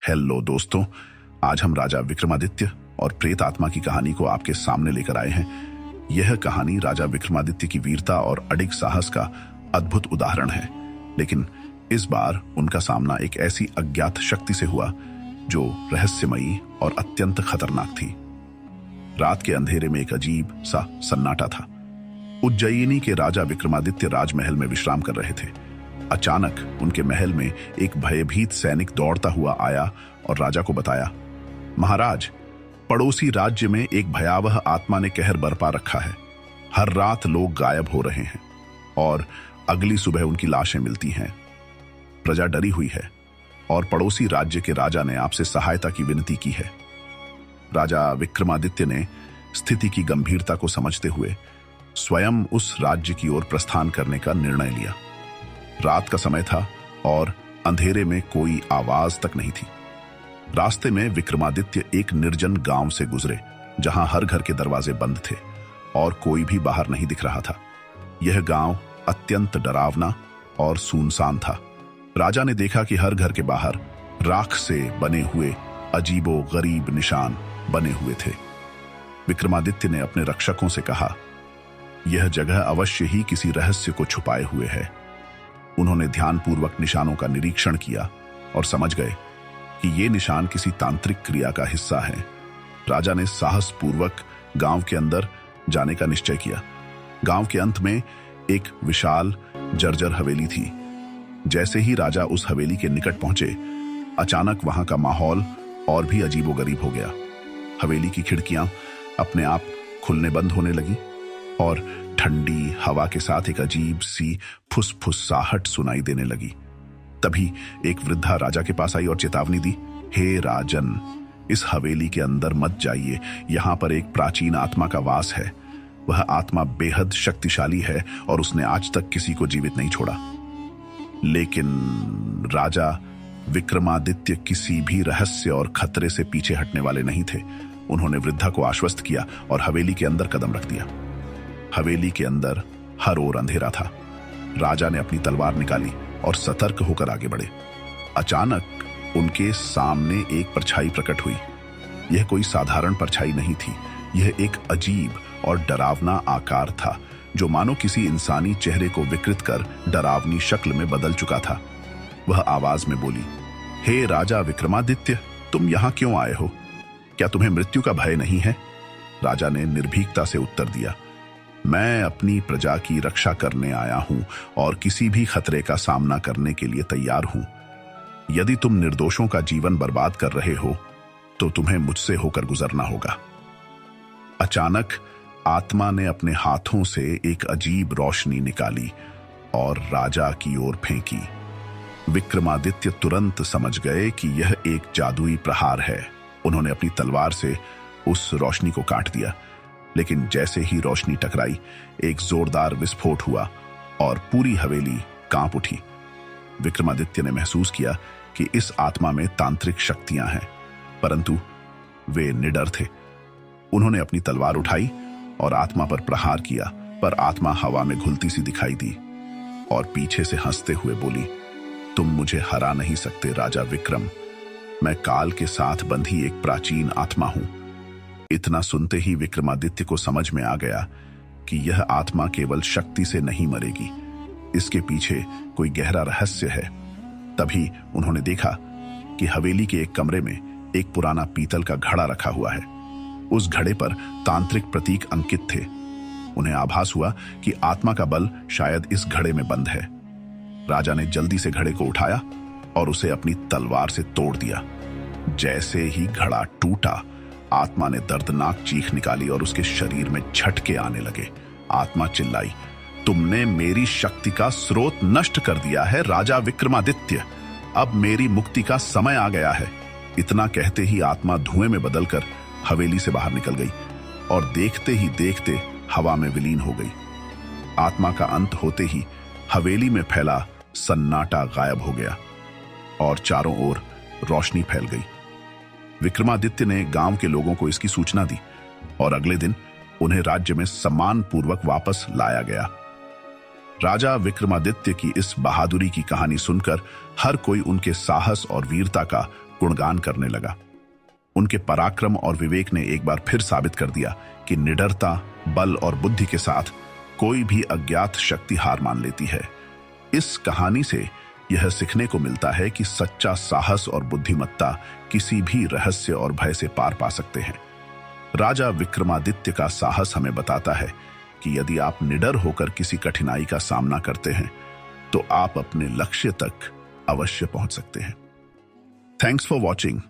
Hello दोस्तों, आज हम राजा विक्रमादित्य और प्रेत आत्मा की कहानी को आपके सामने लेकर आए हैं। यह कहानी राजा विक्रमादित्य की वीरता और अडिग साहस का अद्भुत उदाहरण है, लेकिन इस बार उनका सामना एक ऐसी अज्ञात शक्ति से हुआ जो रहस्यमयी और अत्यंत खतरनाक थी। रात के अंधेरे में एक अजीब सा सन्नाटा था। उज्जयिनी के राजा विक्रमादित्य राजमहल में विश्राम कर रहे थे। अचानक उनके महल में एक भयभीत सैनिक दौड़ता हुआ आया और राजा को बताया, महाराज, पड़ोसी राज्य में एक भयावह आत्मा ने कहर बरपा रखा है। हर रात लोग गायब हो रहे हैं और अगली सुबह उनकी लाशें मिलती हैं। प्रजा डरी हुई है और पड़ोसी राज्य के राजा ने आपसे सहायता की विनती की है। राजा विक्रमादित्य ने स्थिति की गंभीरता को समझते हुए स्वयं उस राज्य की ओर प्रस्थान करने का निर्णय लिया। रात का समय था और अंधेरे में कोई आवाज तक नहीं थी। रास्ते में विक्रमादित्य एक निर्जन गांव से गुजरे, जहां हर घर के दरवाजे बंद थे और कोई भी बाहर नहीं दिख रहा था। यह गांव अत्यंत डरावना और सुनसान था। राजा ने देखा कि हर घर के बाहर राख से बने हुए अजीबो गरीब निशान बने हुए थे। विक्रमादित्य ने अपने रक्षकों से कहा, यह जगह अवश्य ही किसी रहस्य को छुपाए हुए है। उन्होंने ध्यानपूर्वक निशानों का निरीक्षण किया और समझ गए कि ये निशान किसी तांत्रिक क्रिया का हिस्सा हैं। राजा ने साहसपूर्वक गांव के अंदर जाने का निश्चय किया। गांव के अंत में एक विशाल जर्जर हवेली थी। जैसे ही राजा उस हवेली के निकट पहुंचे, अचानक वहां का माहौल और भी अजीबोगरीब हो गया। हवेली की खिड़कियां अपने आप खुलने बंद होने लगी और ठंडी हवा के साथ एक अजीब सी फुसफुसाहट सुनाई देने लगी। तभी एक वृद्धा राजा के पास आई और चेतावनी दी, हे राजन, इस हवेली के अंदर मत जाइए। यहां पर एक प्राचीन आत्मा का वास है। वह आत्मा बेहद शक्तिशाली है और उसने आज तक किसी को जीवित नहीं छोड़ा। लेकिन राजा विक्रमादित्य किसी भी रहस्य और खतरे से पीछे हटने वाले नहीं थे। उन्होंने वृद्धा को आश्वस्त किया और हवेली के अंदर कदम रख दिया। हवेली के अंदर हर ओर अंधेरा था। राजा ने अपनी तलवार निकाली और सतर्क होकर आगे बढ़े। अचानक उनके सामने एक परछाई प्रकट हुई। यह कोई साधारण परछाई नहीं थी। यह एक अजीब और डरावना आकार था, जो मानो किसी इंसानी चेहरे को विकृत कर डरावनी शक्ल में बदल चुका था। वह आवाज में बोली, हे राजा विक्रमादित्य, तुम यहां क्यों आए हो? क्या तुम्हें मृत्यु का भय नहीं है? राजा ने निर्भीकता से उत्तर दिया, मैं अपनी प्रजा की रक्षा करने आया हूं और किसी भी खतरे का सामना करने के लिए तैयार हूं। यदि तुम निर्दोषों का जीवन बर्बाद कर रहे हो तो तुम्हें मुझसे होकर गुजरना होगा। अचानक आत्मा ने अपने हाथों से एक अजीब रोशनी निकाली और राजा की ओर फेंकी। विक्रमादित्य तुरंत समझ गए कि यह एक जादुई प्रहार है। उन्होंने अपनी तलवार से उस रोशनी को काट दिया, लेकिन जैसे ही रोशनी टकराई, एक जोरदार विस्फोट हुआ और पूरी हवेली कांप उठी। विक्रमादित्य ने महसूस किया कि इस आत्मा में तांत्रिक शक्तियां हैं, परंतु वे निडर थे। उन्होंने अपनी तलवार उठाई और आत्मा पर प्रहार किया, पर आत्मा हवा में घुलती सी दिखाई दी और पीछे से हंसते हुए बोली, तुम मुझे हरा नहीं सकते राजा विक्रम। मैं काल के साथ बंधी एक प्राचीन आत्मा हूं। इतना सुनते ही विक्रमादित्य को समझ में आ गया कि यह आत्मा केवल शक्ति से नहीं मरेगी, इसके पीछे कोई गहरा रहस्य है। तभी उन्होंने देखा कि हवेली के एक कमरे में एक पुराना पीतल का घड़ा रखा हुआ है। उस घड़े पर तांत्रिक प्रतीक अंकित थे। उन्हें आभास हुआ कि आत्मा का बल शायद इस घड़े में बंद है। राजा ने जल्दी से घड़े को उठाया और उसे अपनी तलवार से तोड़ दिया। जैसे ही घड़ा टूटा, आत्मा ने दर्दनाक चीख निकाली और उसके शरीर में झटके आने लगे। आत्मा चिल्लाई, तुमने मेरी शक्ति का स्रोत नष्ट कर दिया है राजा विक्रमादित्य। अब मेरी मुक्ति का समय आ गया है। इतना कहते ही आत्मा धुएं में बदलकर हवेली से बाहर निकल गई और देखते ही देखते हवा में विलीन हो गई। आत्मा का अंत होते ही हवेली में फैला सन्नाटा गायब हो गया और चारों ओर रोशनी फैल गई। विक्रमादित्य ने गांव के लोगों को इसकी सूचना दी और अगले दिन उन्हें राज्य में सम्मानपूर्वक वापस लाया गया। राजा विक्रमादित्य की इस बहादुरी की कहानी सुनकर हर कोई उनके साहस और वीरता का गुणगान करने लगा। उनके पराक्रम और विवेक ने एक बार फिर साबित कर दिया कि निडरता, बल और बुद्धि के साथ कोई भी अज्ञात शक्ति हार मान लेती है। इस कहानी से यह सीखने को मिलता है कि सच्चा साहस और बुद्धिमत्ता किसी भी रहस्य और भय से पार पा सकते हैं। राजा विक्रमादित्य का साहस हमें बताता है कि यदि आप निडर होकर किसी कठिनाई का सामना करते हैं तो आप अपने लक्ष्य तक अवश्य पहुंच सकते हैं। Thanks for watching.